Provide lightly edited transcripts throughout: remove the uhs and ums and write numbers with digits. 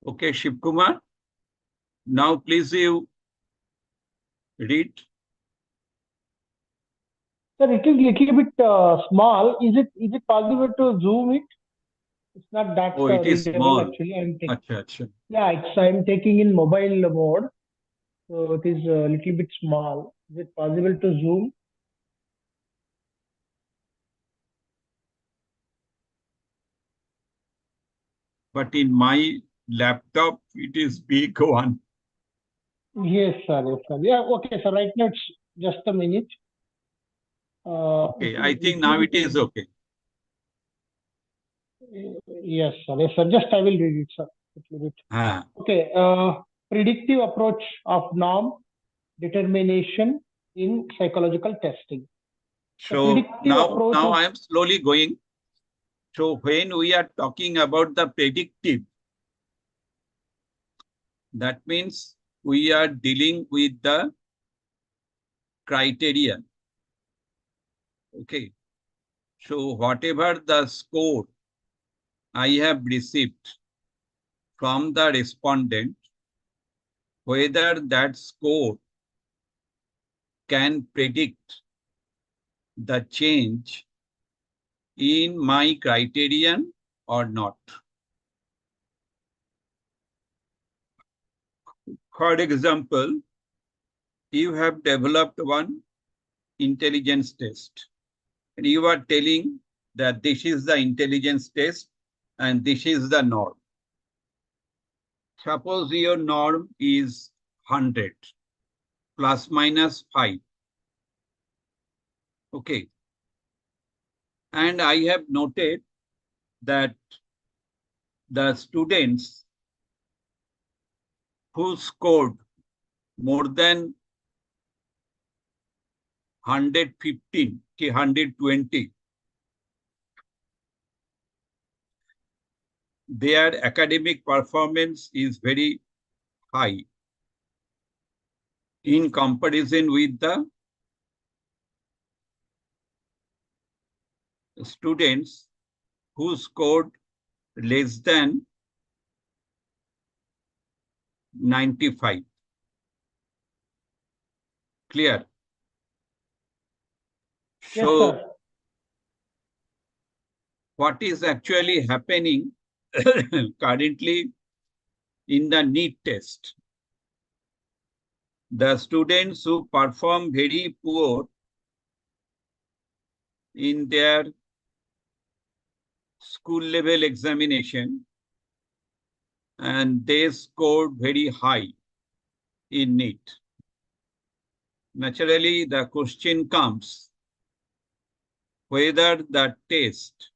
Okay, Shiv Kumar. Now please you read. Sir, it is little bit small. Is it possible to zoom it? It's not that Oh, it is readable small. actually. I'm taking. Acha, acha. Yeah, I'm taking in mobile mode, so it is a little bit small. Is it possible to zoom? But in my laptop, it is big one. Yes, sir. Yes, sir. Yeah, okay, sir. Right now it's just a minute. Okay, It I is think now little it bit. is okay. Yes, sir. Yes, sir. Just I will read it, sir. Little bit. Ah. Okay. Predictive approach of norm determination in psychological testing. The So predictive approach now is I am slowly going. So when we are talking about the predictive, that means we are dealing with the criteria. Okay. So whatever the score I have received from the respondent, whether that score can predict the change in my criterion or not. For example, you have developed one intelligence test and you are telling that this is the intelligence test and this is the norm. Suppose your norm is 100 plus minus 5. Okay. And I have noted that the students who scored more than 115 to 120, their academic performance is very high in comparison with the students who scored less than 95. Clear? yes, So sir. what is actually happening currently in the NEET test? The students who perform very poor in their school level examination and they scored very high in NEET. Naturally, the question comes whether the test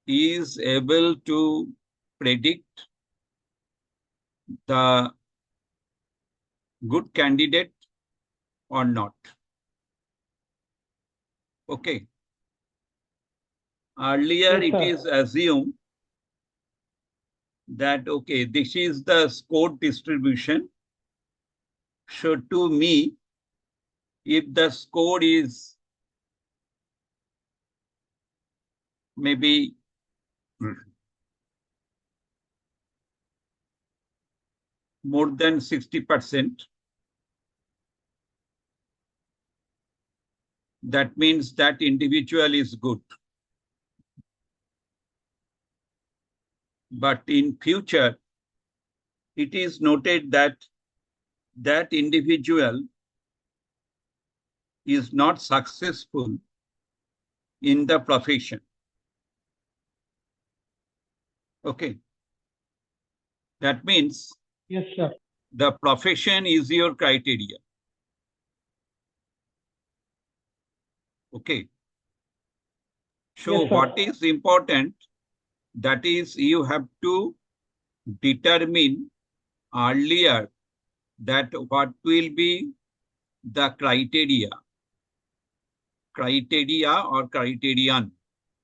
is able to predict the good candidate or not. Okay. Earlier, Yes, it sir. is assumed that, okay, this is the score distribution. So to me, if the score is maybe more than 60%, that means that individual is good. But in future, it is noted that that individual is not successful in the profession. Okay. That means Yes, sir. the profession is your criteria. Okay. Yes, So sir. what is important? That is, you have to determine earlier that what will be the criteria or criterion.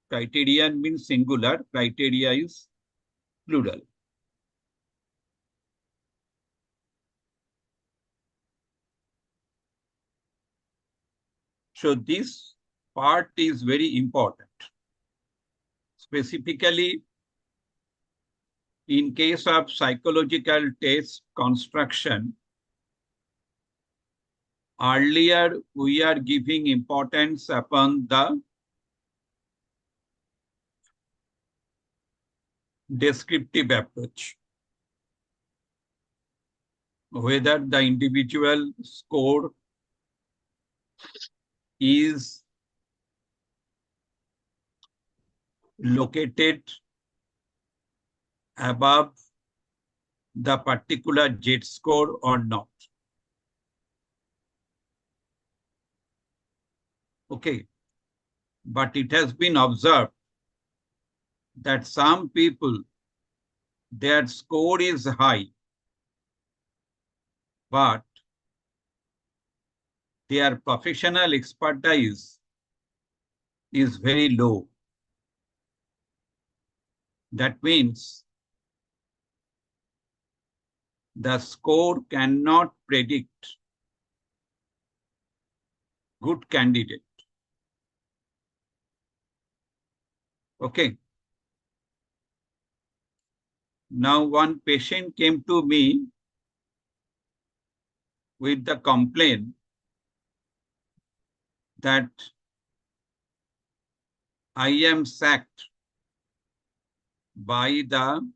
Criterion means singular, criteria is plural. So this part is very important. Specifically, In case of psychological test construction, earlier we are giving importance upon the descriptive approach, whether the individual score is located above the particular Z score or not. Okay, but it has been observed that some people, their score is high, but their professional expertise is very low. That means the score cannot predict good candidate. Okay. Now one patient came to me with the complaint that I am sacked by the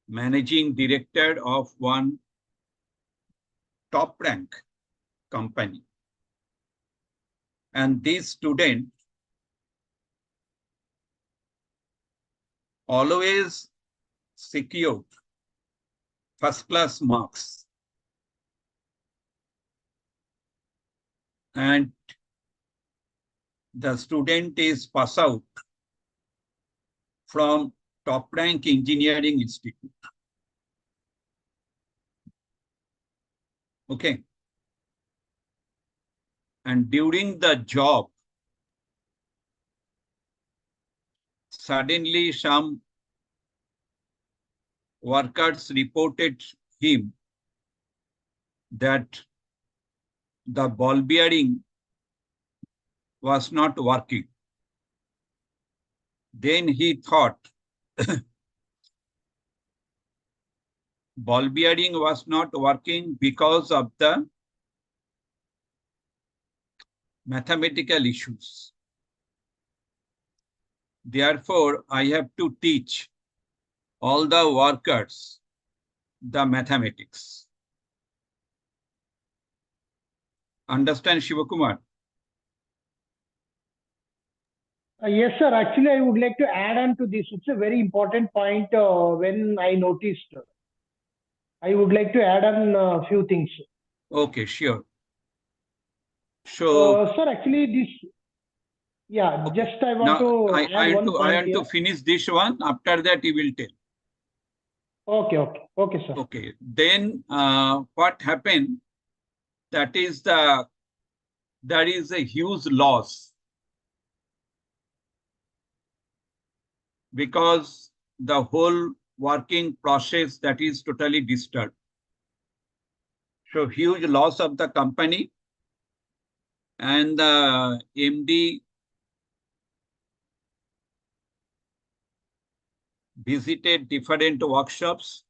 managing director of one top rank company. And this student always secured first class marks. And the student is pass out from top rank engineering institute. Okay. And during the job, suddenly some workers reported him that the ball bearing was not working. Then he thought ball bearing was not working because of the mathematical issues. Therefore, I have to teach all the workers the mathematics. Understand, Shivakumar? Yes, sir. Actually, I would like to add on to this. It's a very important point when I noticed. I would like to add on a few things. Okay, sure. So, Sir, actually, this, yeah, okay. just I want Now to add one I point want here. to finish this one. After that, you will tell. Okay, sir. Okay. Then what happened? That is there is a huge loss because the whole working process that is totally disturbed. So huge loss of the company, and the MD visited different workshops,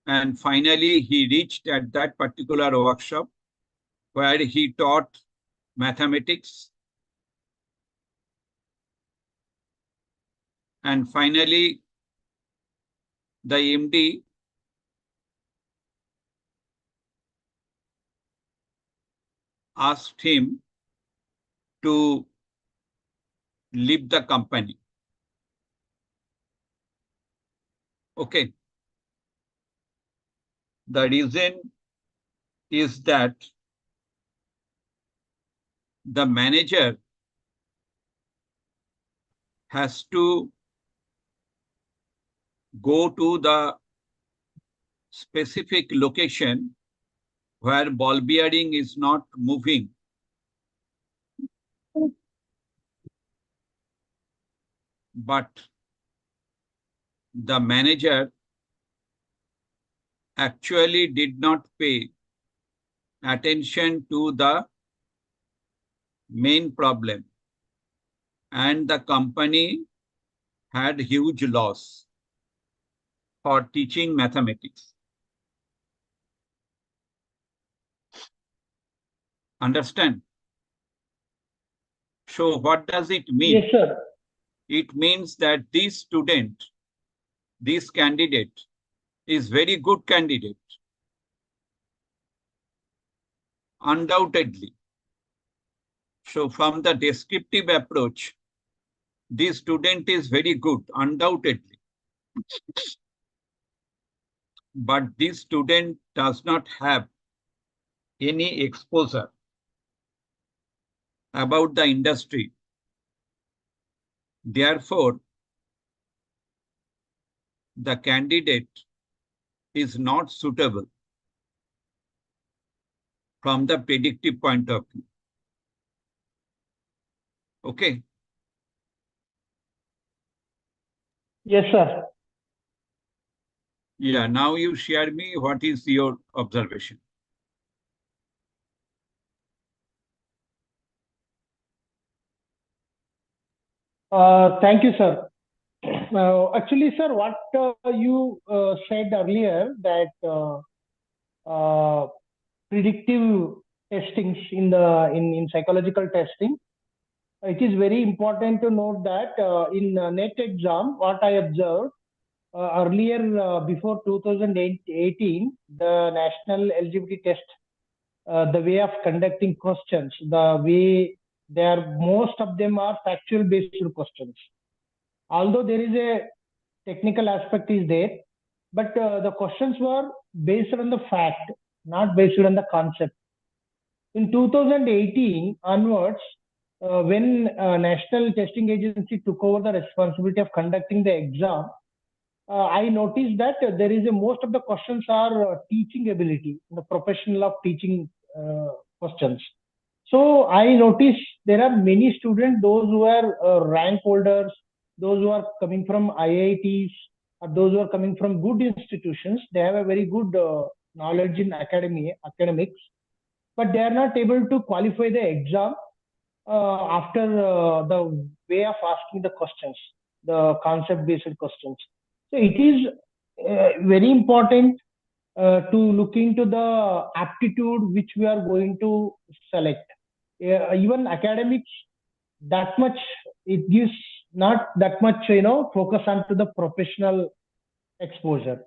and finally he reached at that particular workshop where he taught mathematics. And finally, the MD asked him to leave the company. Okay. The reason is that the manager has to go to the specific location where ball bearing is not moving. But the manager actually did not pay attention to the main problem, and the company had huge loss for teaching mathematics. Understand? So what does it mean? Yes, sir. It means that this student, this candidate is very good candidate, undoubtedly. So from the descriptive approach, this student is very good, undoubtedly. But this student does not have any exposure about the industry. Therefore, the candidate is not suitable from the predictive point of view. Okay. Yes, sir. Yeah, now you share me what is your observation. Thank you, sir. Actually, sir, what you said earlier that predictive testings in psychological testing, it is very important to note that in NET exam, what I observed earlier before 2018, the national eligibility test, the way of conducting questions, the way they are, most of them are factual based questions. Although there is a technical aspect is there, but the questions were based on the fact, not based on the concept. In 2018 onwards, when National Testing Agency took over the responsibility of conducting the exam, I noticed that there is a most of the questions are teaching ability, the professional of teaching questions. So I noticed there are many students, those who are rank holders, those who are coming from IITs, or those who are coming from good institutions. They have a very good knowledge in academics, but they are not able to qualify the exam after the way of asking the questions, the concept-based questions. So it is very important to look into the aptitude which we are going to select. Even academics, that much it gives not that much focus onto the professional exposure.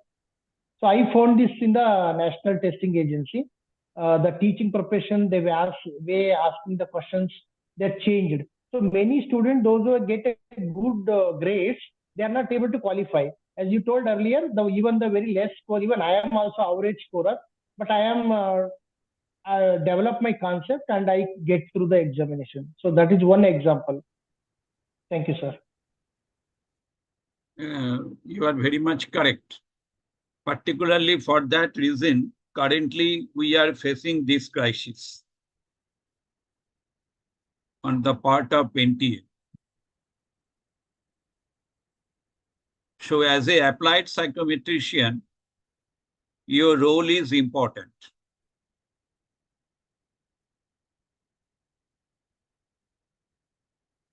So I found this in the National Testing Agency. The teaching profession, they were way asking the questions, they changed. So many students, those who get a good grades, they are not able to qualify. As you told earlier, even the very less score, even I am also average scorer, but I develop my concept and I get through the examination. So that is one example. Thank you, sir. You are very much correct. Particularly for that reason, currently we are facing this crisis on the part of NTA. So as a applied psychometrician, your role is important.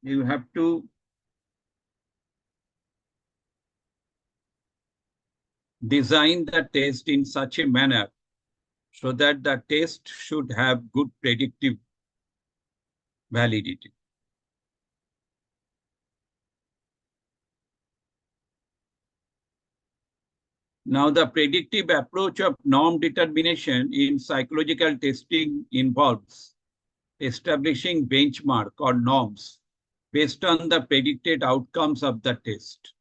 You have to design the test in such a manner so that the test should have good predictive validity. Now, the predictive approach of norm determination in psychological testing involves establishing benchmark or norms based on the predicted outcomes of the test.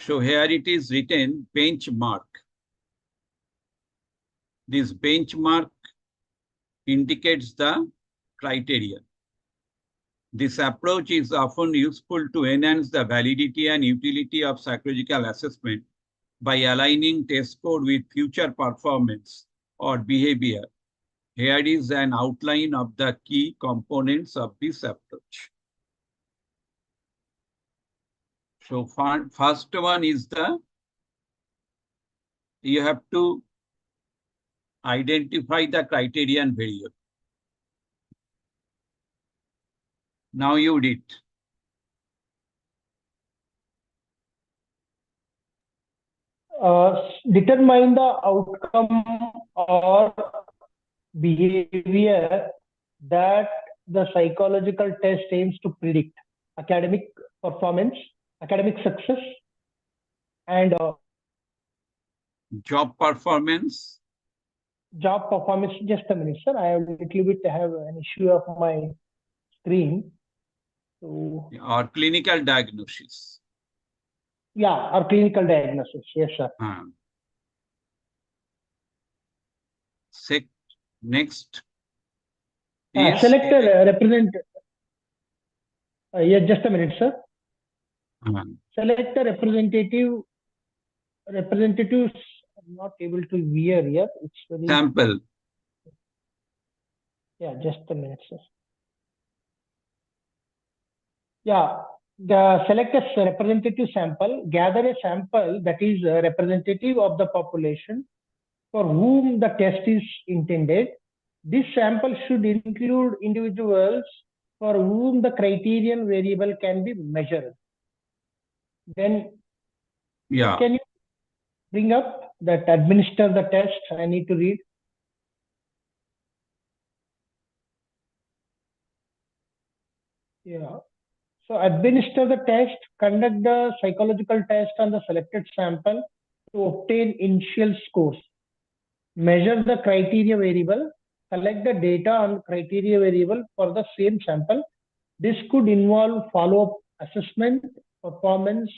So here it is written benchmark. This benchmark indicates the criteria. This approach is often useful to enhance the validity and utility of psychological assessment by aligning test score with future performance or behavior. Here is an outline of the key components of this approach. So first one is you have to identify the criterion variable. Now you did. Determine the outcome or behavior that the psychological test aims to predict: academic performance, academic success, and Job performance. job performance. Just a minute, sir. I have a little bit have an issue of my screen. So, Or clinical diagnosis. yeah, or clinical diagnosis. Yes, sir. Next is Select a represent. Yeah, just a minute, sir. Select a representative. Representatives. I'm not able to hear here. It's very sample. Yeah, just a minute, sir. Yeah, select a representative sample. Gather a sample that is representative of the population for whom the test is intended. This sample should include individuals for whom the criterion variable can be measured. Then, Yeah. can you bring up that administer the test? I need to read. Yeah. So administer the test, conduct the psychological test on the selected sample to obtain initial scores. Measure the criteria variable, collect the data on criteria variable for the same sample. This could involve follow-up assessment, performance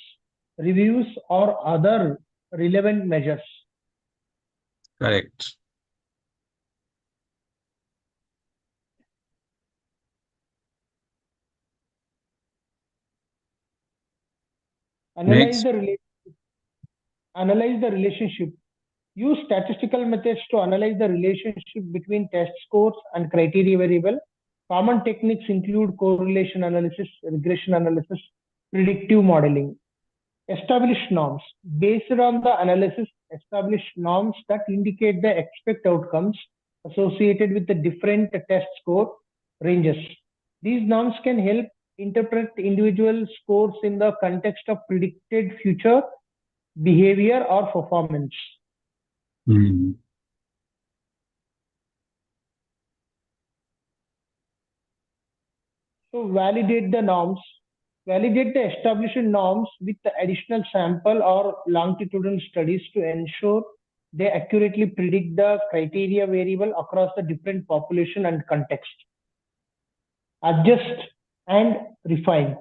reviews, or other relevant measures. Correct. Analyze the relationship. Use statistical methods to analyze the relationship between test scores and criteria variable. Common techniques include correlation analysis, regression analysis, predictive modeling. Establish norms. Based on the analysis, establish norms that indicate the expected outcomes associated with the different test score ranges. These norms can help interpret individual scores in the context of predicted future behavior or performance. So validate the norms. Validate the established norms with the additional sample or longitudinal studies to ensure they accurately predict the criteria variable across the different population and context. Adjust and refine.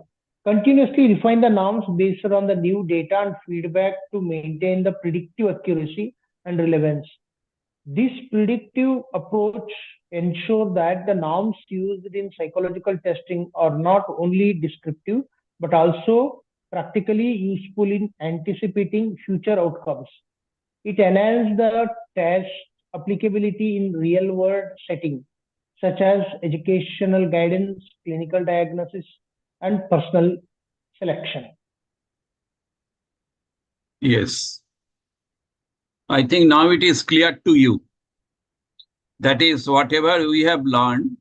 Continuously refine the norms based on the new data and feedback to maintain the predictive accuracy and relevance. This predictive approach ensures that the norms used in psychological testing are not only descriptive but also practically useful in anticipating future outcomes. It enhances the test applicability in real world settings such as educational guidance, clinical diagnosis, and personal selection. Yes. I think now it is clear to you. That is, whatever we have learned,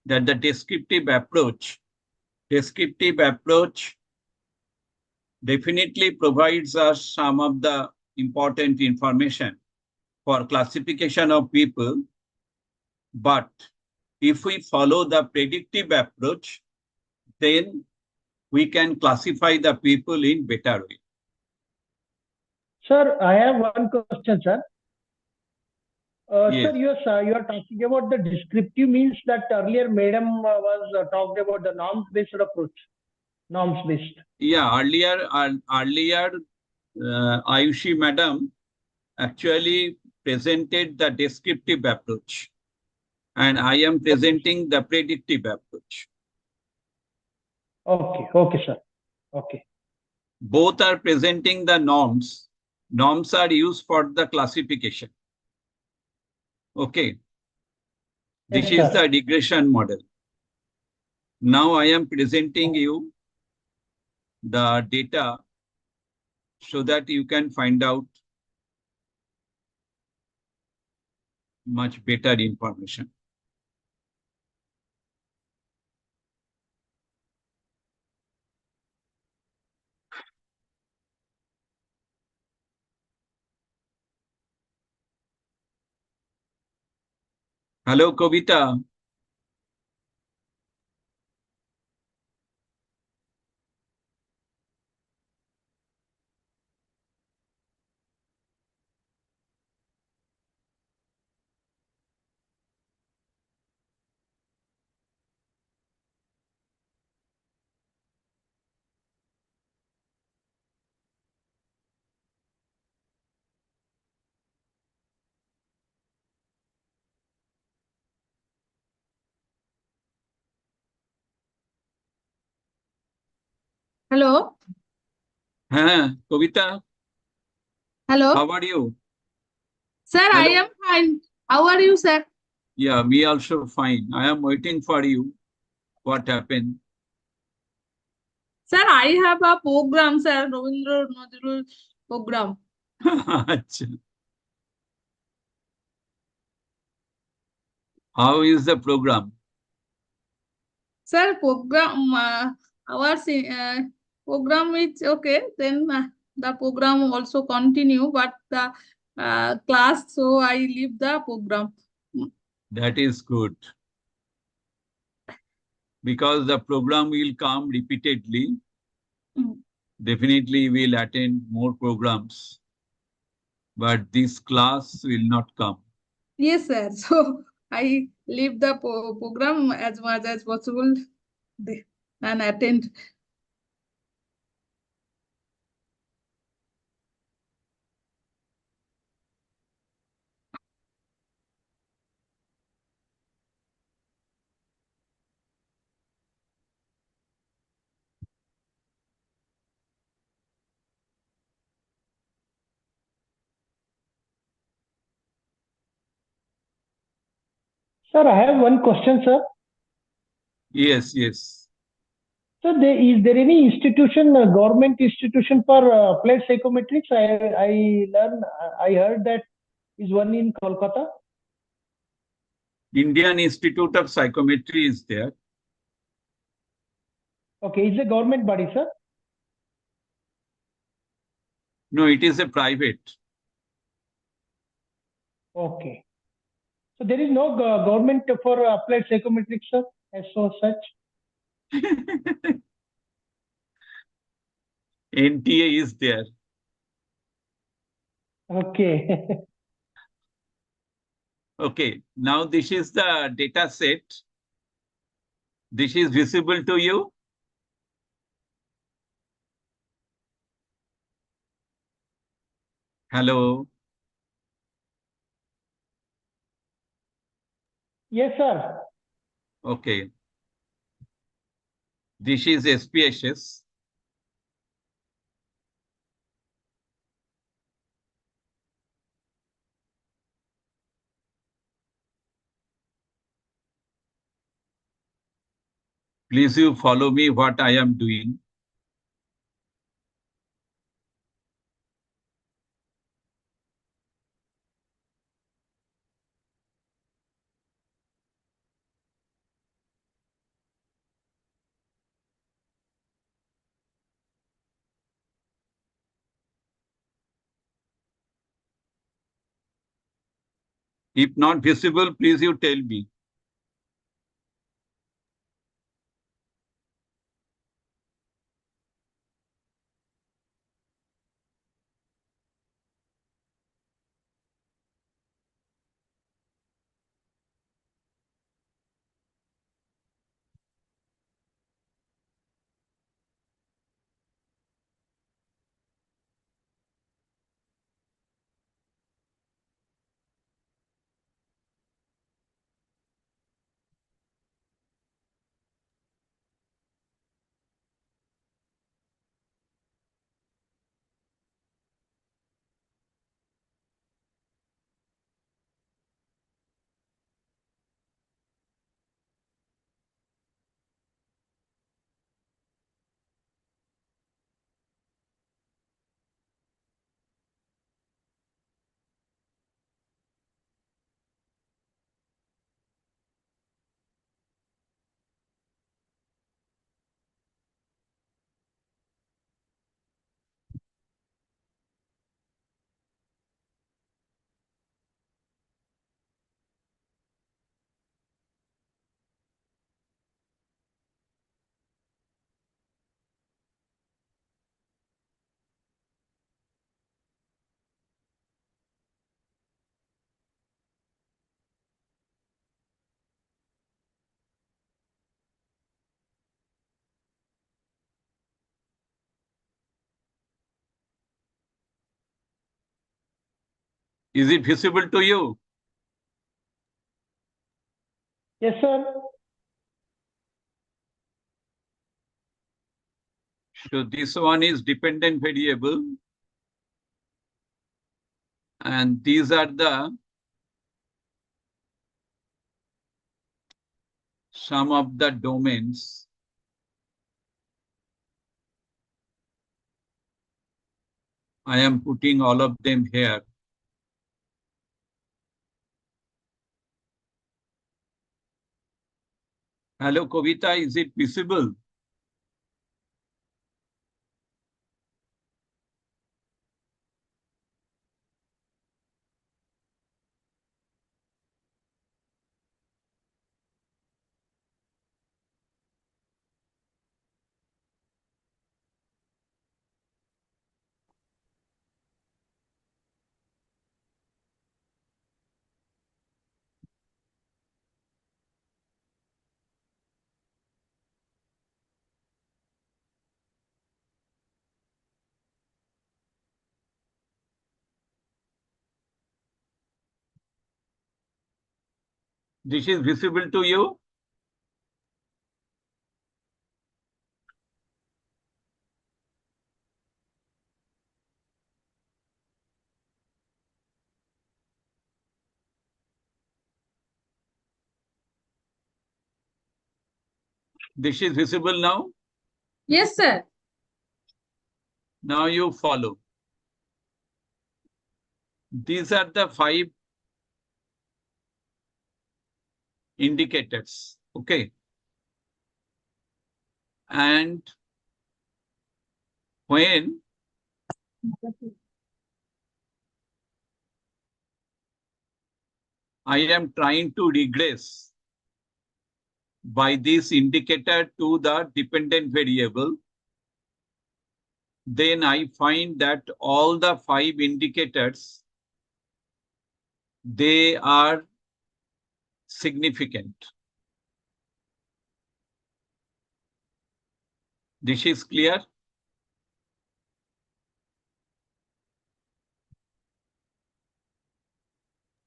that the descriptive approach definitely provides us some of the important information for classification of people. But if we follow the predictive approach, then we can classify the people in better way. Sir, I have one question, sir. Yes. Sir, you are talking about the descriptive means that earlier madam was talked about the norms-based approach. Norms-based. Yeah, earlier Ayushi madam actually presented the descriptive approach, and I am presenting the predictive approach. Okay, sir. Okay. Both are presenting the norms. Norms are used for the classification. Okay. This is the regression model. Now I am presenting you the data so that you can find out much better information. Hello, Kavita. Hello. Kavita, Hello. how are you? Sir, I Hello. am fine. How are you, sir? Yeah, me also fine. I am waiting for you. What happened? Sir, I have a program, sir. Ravindra Nazrul program. Achha. How is the program? Sir, program, our program is okay. Then the program also continue, but the class, so I leave the program. That is good because the program will come repeatedly. Mm. Definitely, we'll attend more programs, but this class will not come. Yes, sir. So I leave the program as much as possible and attend. Sir, I have one question, sir. Yes, yes. So, is there any institution, government institution for applied psychometrics? I heard that is one in Kolkata. Indian Institute of Psychometry is there. Okay, it's a government body, sir. No, it is a private. Okay. So there is no government for applied psychometrics, sir, as so such. NTA is there. Okay. Okay, now this is the data set. This is visible to you. Hello. Yes, sir. Okay. This is SPSS. Please you follow me what I am doing. If not visible, please you tell me. Is it visible to you? Yes, sir. So this one is dependent variable. And these are the some of the domains. I am putting all of them here. Hello, Kavita, is it visible? This is visible to you? This is visible now? Yes, sir. Now you follow. These are the 5 indicators. Okay. And when I am trying to regress by this indicator to the dependent variable, then I find that all the 5 indicators, they are significant. This is clear?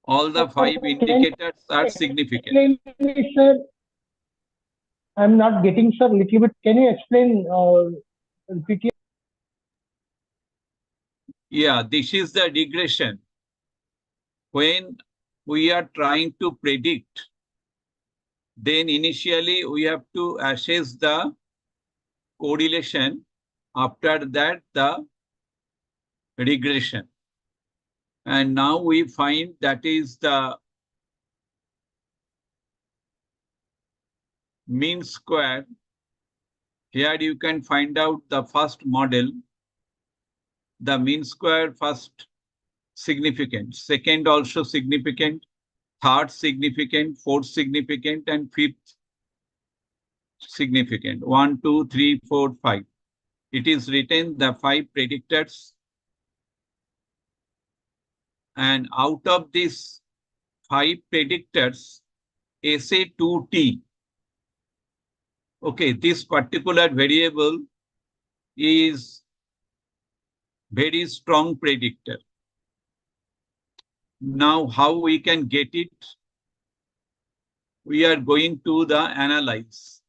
All the 5 indicators are significant. Sir, I'm not getting, sir, little bit. Can you explain? Repeat? Yeah, this is the regression. When we are trying to predict, then initially we have to assess the correlation. After that, the regression. And now we find that is the mean square. Here you can find out the first model, the mean square first significant, second also significant, third significant, fourth significant, and fifth significant. 1, 2, 3, 4, 5. It is written the 5 predictors. And out of these 5 predictors, SA2T, okay, this particular variable is very strong predictor. Now, how we can get it? We are going to the analyze.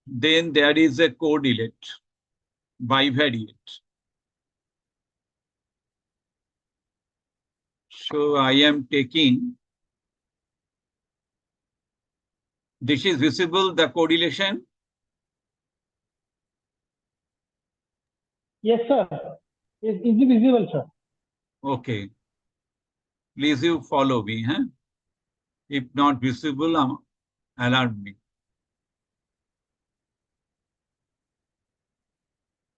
Then there is a correlate, bivariate. So I am taking, this is visible, the correlation? Yes, sir. Is it visible, sir? Okay. Please you follow me. Huh? If not visible, alert me.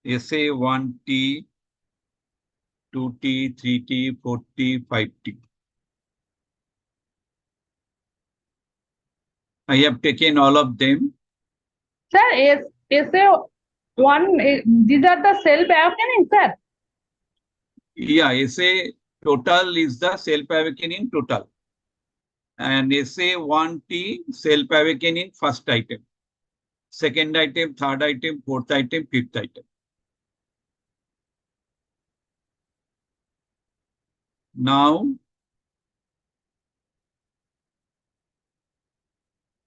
SA1T, 2T, 3T, 4T, 5T. I have taken all of them. Sir, SA1, these are the self-awakening, sir. Yeah, SA total is the self-awakening total. And SA1T self-awakening first item. Second item, third item, fourth item, fifth item. Now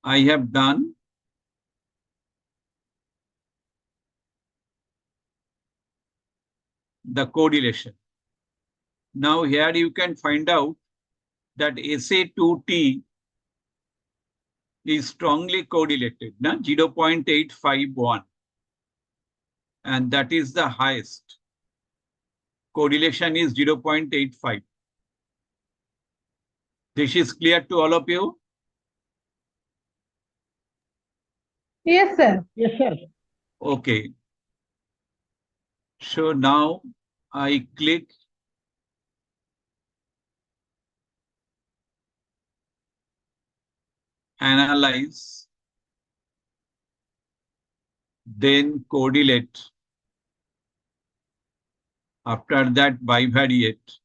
I have done the correlation. Now here you can find out that SA2T is strongly correlated, 0.851. And that is the highest. Correlation is 0.85. This is clear to all of you? Yes, sir. Yes, sir. Okay. So now I click analyze, then correlate. After that, bivariate.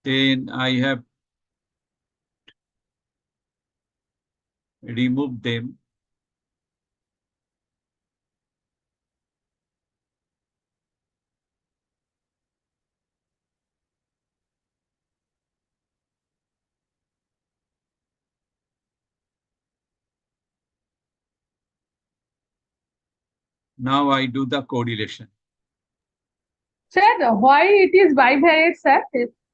Then I have removed them. Now I do the correlation. Sir, why it is bivariate, sir?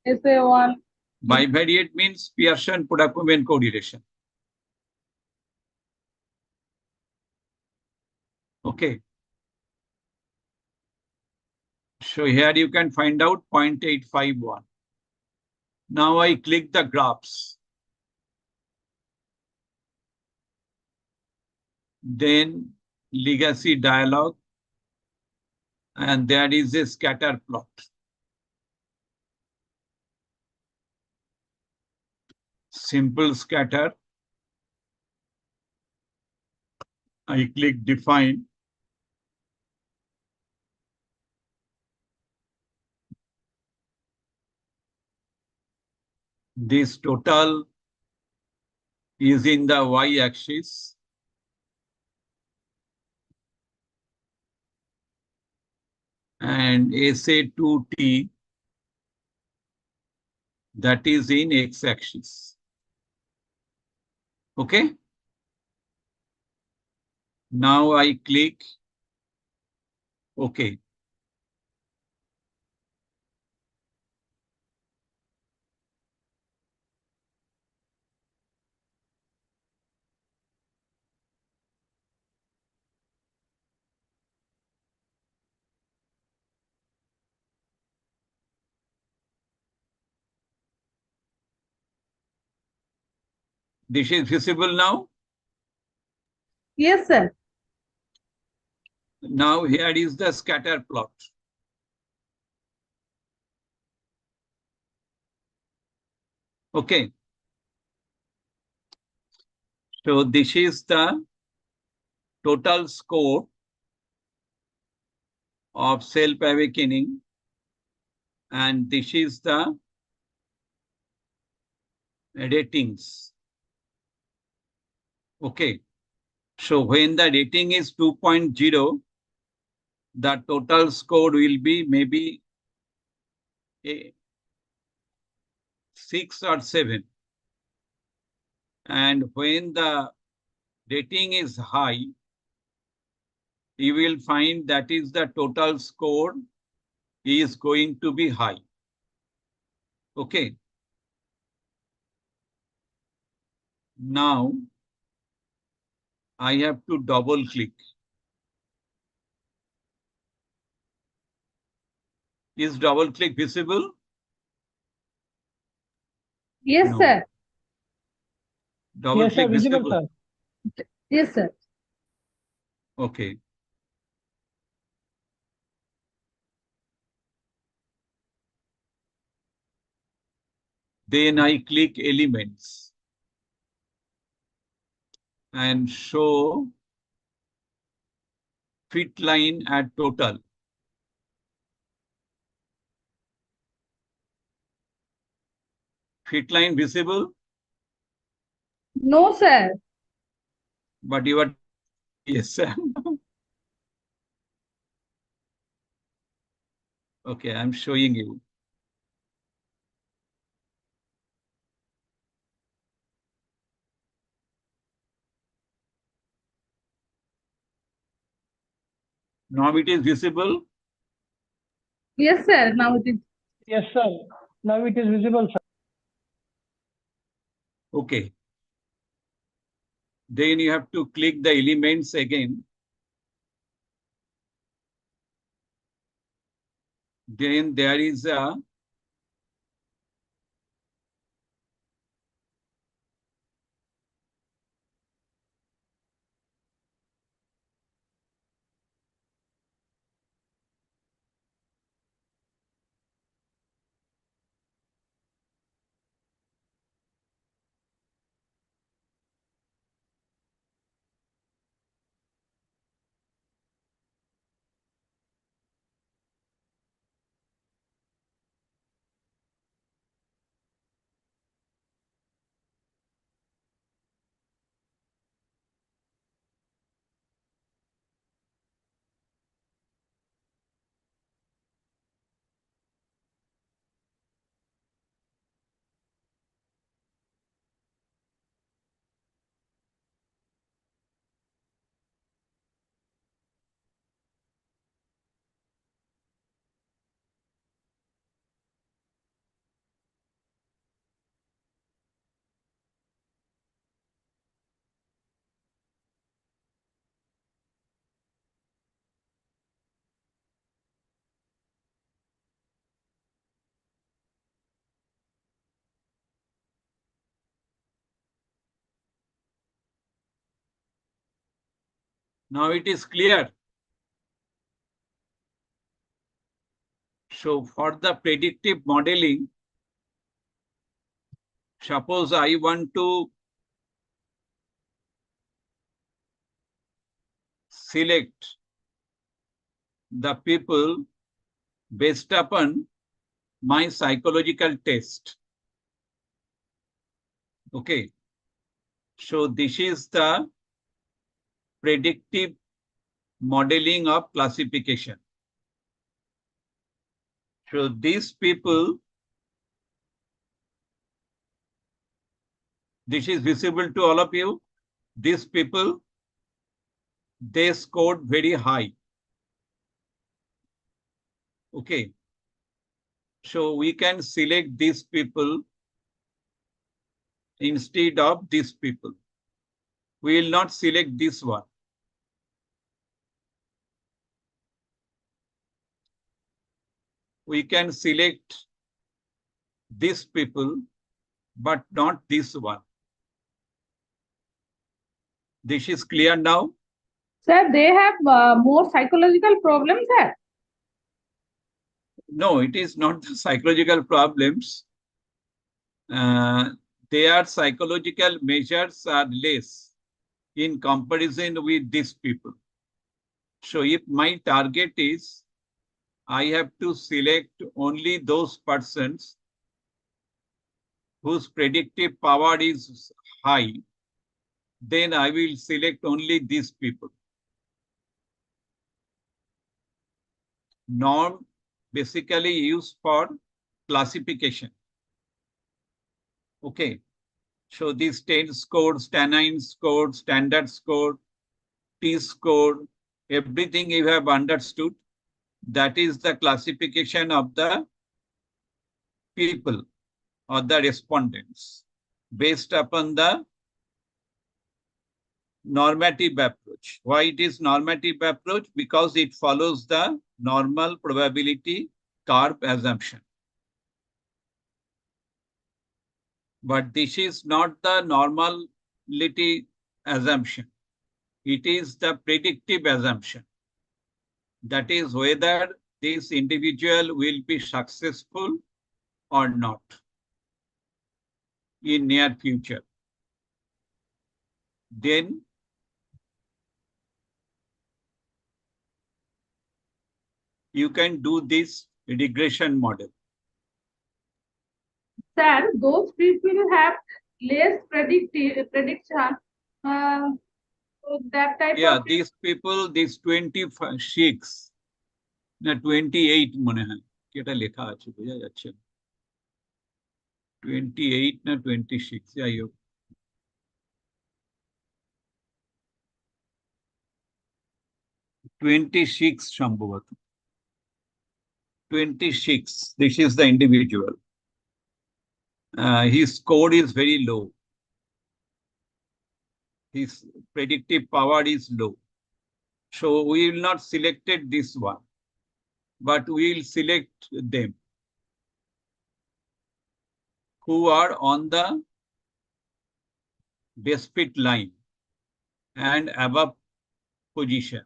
Is the one. Bivariate means Pearson product movement correlation. Okay. So here you can find out 0.851. Now I click the graphs. Then legacy dialog. And there is a scatter plot. Simple scatter. I click define. This total is in the y-axis. And SA2T, that is in x-axis. Okay. Now I click OK. This is visible now? Yes, sir. Now here is the scatter plot. Okay. So this is the total score of self-awakening. And this is the ratings. Okay. So when the rating is 2.0, the total score will be maybe a 6 or 7. And when the rating is high, you will find that is the total score is going to be high. Okay. Now I have to double click. Is double click visible? Yes, No. sir. Double Yes, sir. click Visible, visible. sir. Yes, sir. Okay. Then I click elements and show fit line at total. Fit line visible? No, sir. But you are, yes, sir. Okay, I'm showing you. Now it is visible. Yes, sir. Now it is. Yes, sir. Now it is visible, sir. Okay. Then you have to click the elements again. Then there is a now it is clear. So for the predictive modeling, suppose I want to select the people based upon my psychological test. Okay. So this is the predictive modeling of classification. So these people, this is visible to all of you. These people, they scored very high. Okay. So we can select these people instead of these people. We will not select this one. We can select these people, but not this one. This is clear now? Sir, they have more psychological problems, sir. No, it is not the psychological problems. Their psychological measures are less in comparison with these people. So if my target is, I have to select only those persons whose predictive power is high, then I will select only these people. Norm basically used for classification. Okay. So these 10 scores, 10 score, standard score, T score, everything you have understood. That is the classification of the people or the respondents based upon the normative approach. Why it is normative approach? Because it follows the normal probability curve assumption. But this is not the normality assumption. It is the predictive assumption. That is whether this individual will be successful or not in near future. Then you can do this regression model. Sir, those people have less prediction. So that type Yeah, of these people, these 26, 28 mone hai. এটা লেখা আছে বোঝা যাচ্ছে 28 না 26 যাই হোক 26 সম্ভবত 26. This is the individual. His score is very low. His predictive power is low. So we will not select this one, but we will select them who are on the best-fit line and above position.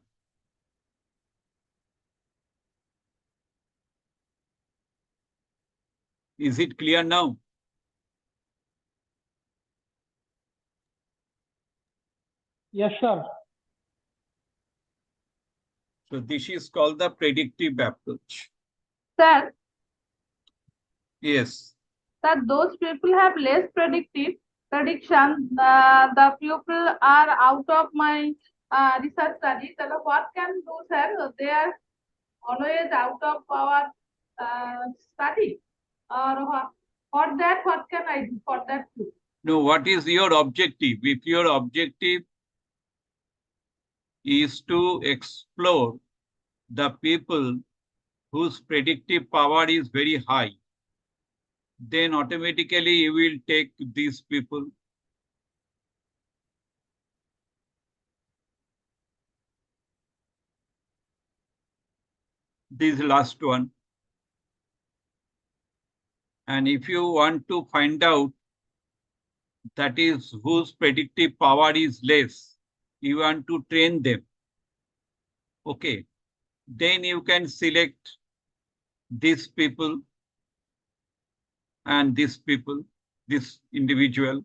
Is it clear now? Yes, sir. So this is called the predictive approach. Sir, Yes. that those people have less prediction, the people are out of my research study. So what can do, sir? They are always out of our study. Or for that, what can I do for that too? No, what is your objective? If your objective is to explore the people whose predictive power is very high, then automatically you will take these people. This last one. And if you want to find out that is whose predictive power is less, you want to train them. Okay. Then you can select these people and these people, this individual.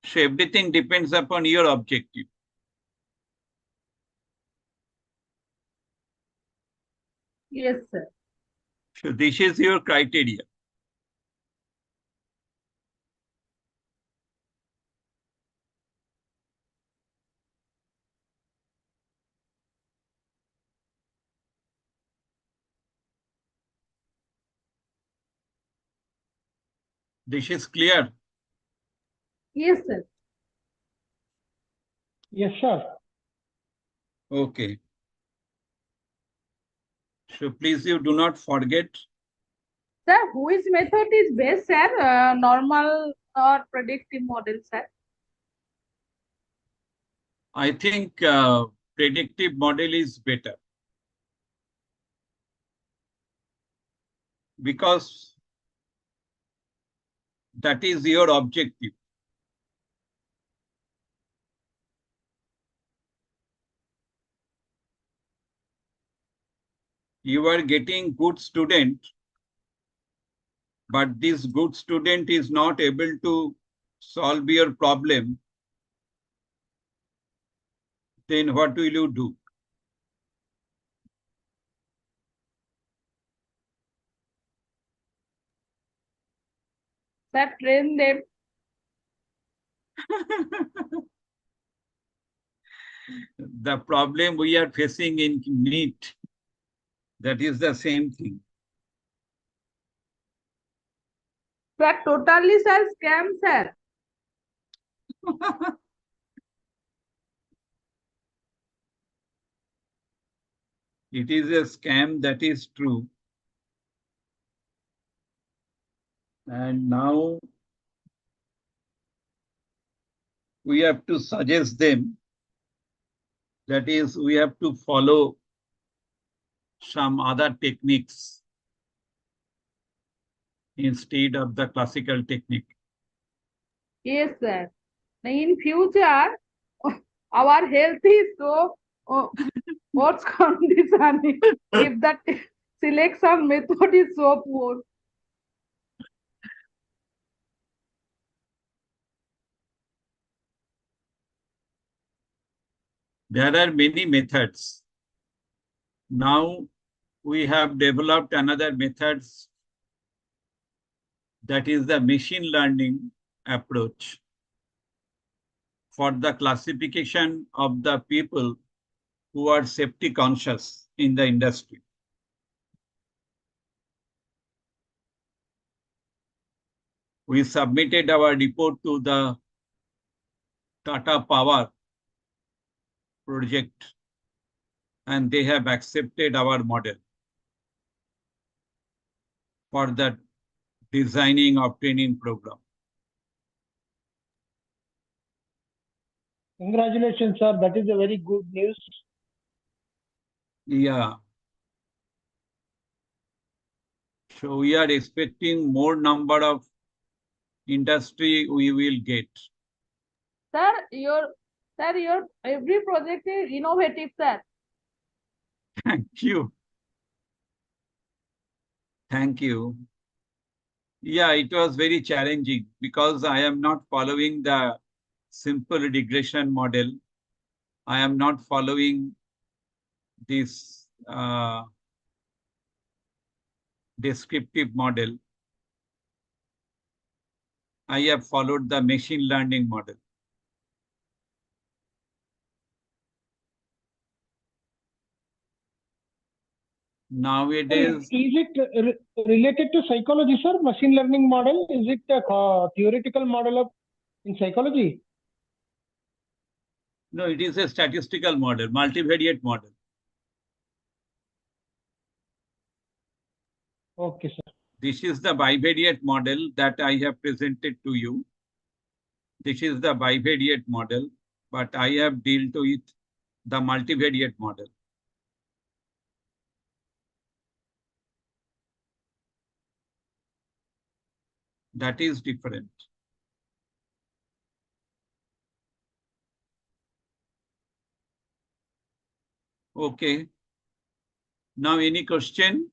So everything depends upon your objective. Yes, sir. So this is your criteria. This is clear. Yes, sir. Yes, sir. Okay. So please you do not forget. Sir, which method is best, sir? Normal or predictive model, sir? I think predictive model is better because that is your objective. You are getting good student, but this good student is not able to solve your problem. Then what will you do? Sir, train them. The problem we are facing in NEET, that is the same thing. Sir, totally, sir, scam, sir. It is a scam, that is true. And now we have to suggest them. That is, we have to follow some other techniques instead of the classical technique. Yes, sir. In future, our health is so what's condition if that selection method is so poor. There are many methods. Now we have developed another methods, that is the machine learning approach for the classification of the people who are safety conscious in the industry. We submitted our report to the Tata Power project, and they have accepted our model for the designing of training program. Congratulations, sir. That is a very good news. Yeah. So we are expecting more number of industry we will get. Sir, your every project is innovative, sir. Thank you. Thank you. Yeah, it was very challenging because I am not following the simple regression model. I am not following this descriptive model. I have followed the machine learning model. Nowadays, Is it related to psychology, sir? Machine learning model? Is it a theoretical model in psychology? no, it is a statistical model, multivariate model. Okay, sir. This is the bivariate model that I have presented to you. This is the bivariate model, but I have dealt with the multivariate model. That is different. Okay. Now, any question?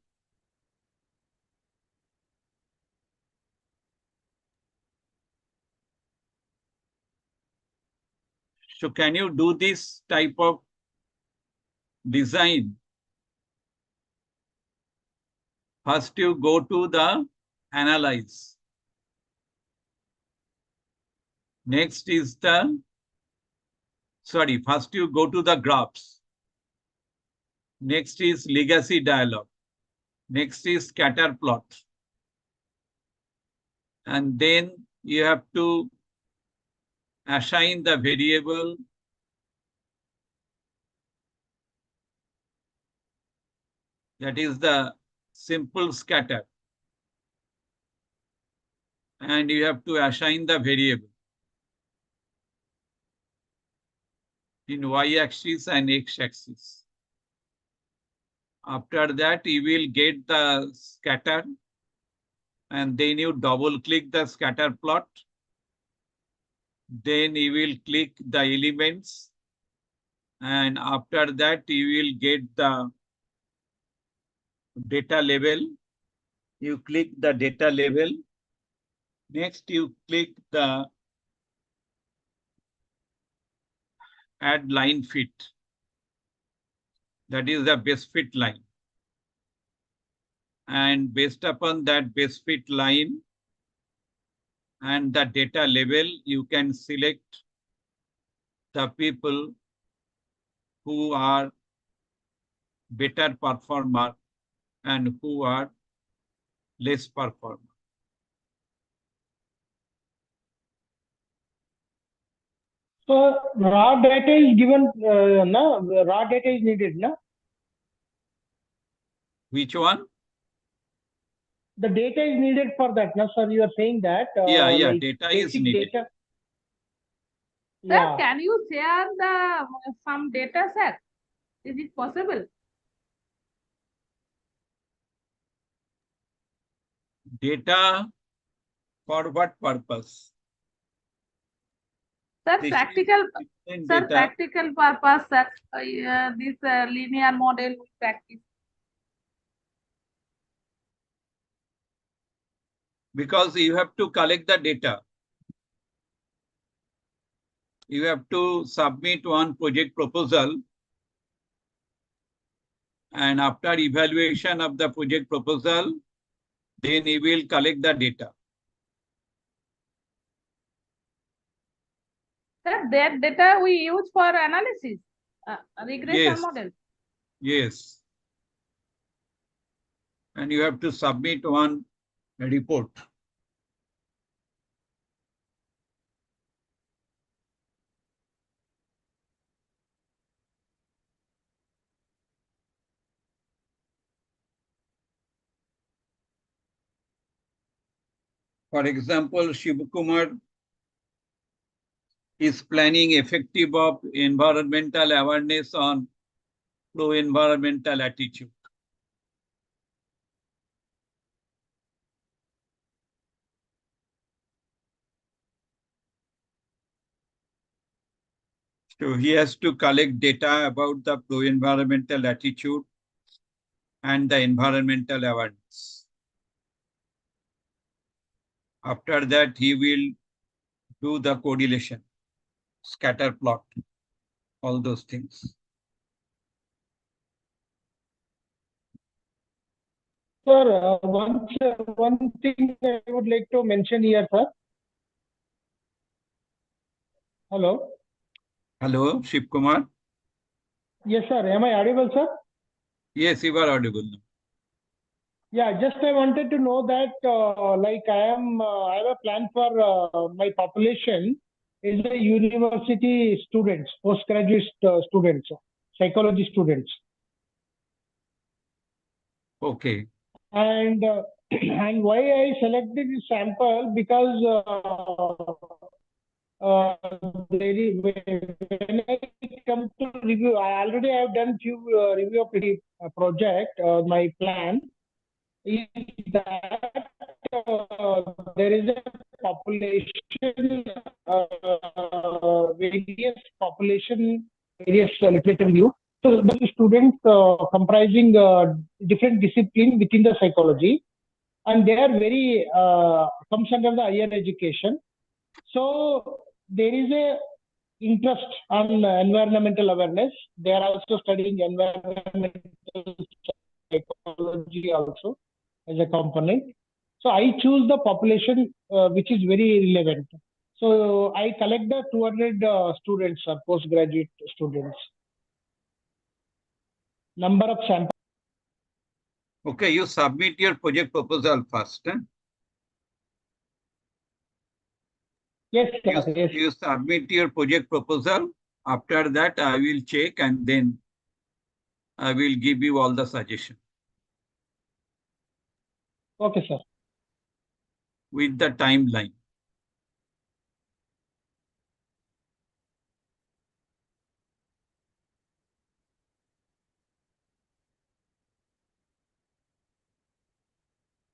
So can you do this type of design? First, you go to the analyze. Next is the, sorry, first you go to the graphs. Next is legacy dialog. Next is scatter plot. And then you have to assign the variable that is the simple scatter. And you have to assign the variable in y-axis and x-axis. After that, you will get the scatter, and then you double click the scatter plot. Then you will click the elements, and after that you will get the data level. You click the data level. Next, you click the add line fit. That is the base fit line. And based upon that base fit line and the data level, you can select the people who are better performer and who are less performer. So raw data is given, raw data is needed, na? Which one? The data is needed for that, na, sir? You are saying that. Yeah, like data is basic needed. data. Sir, Yeah. can you share the some data set? Is it possible? Data for what purpose? Sir, This practical, is different sir, data. practical purpose, sir. This linear model we practice. Because you have to collect the data. You have to submit one project proposal, and after evaluation of the project proposal, then you will collect the data. Sir, that data we use for analysis, regression Yes. model. Yes. And you have to submit one report. For example, Shivakumar is planning effective of environmental awareness on pro-environmental attitude. So he has to collect data about the pro-environmental attitude and the environmental awareness. After that, he will do the correlation, scatter plot, all those things. Sir, one thing I would like to mention here, sir. Hello. Hello, Shivakumar. Yes, sir. Am I audible, sir? Yes, you are audible now. Yeah, just I wanted to know that, like I have a plan for my population is the university students, postgraduate students, psychology students. Okay. And and why I selected this sample because when I come to review, I already have done few review of the project. My plan is that there is a population, various population, various literature review. So the students comprising different discipline within the psychology, and they are very comes under the higher education. So there is a interest on environmental awareness. They are also studying environmental psychology also as a component. So I choose the population which is very relevant. So I collect the 200 students, postgraduate students. Number of samples. Okay, you submit your project proposal first. Eh? Yes, sir. Yes. You submit your project proposal. After that, I will check and then I will give you all the suggestions. Okay, sir. With the timeline.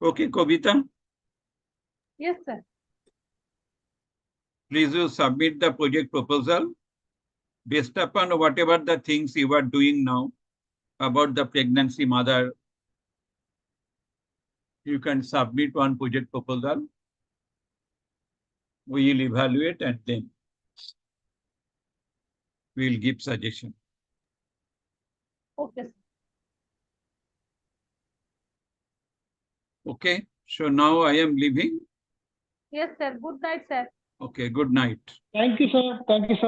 Okay, Kavita, Yes, sir. please you submit the project proposal based upon whatever the things you are doing now about the pregnancy mother. You can submit one project proposal. We will evaluate and then we will give suggestion. Okay, sir. Okay, so now I am leaving. Yes, sir. Good night, sir. Okay, good night. Thank you, sir. Thank you so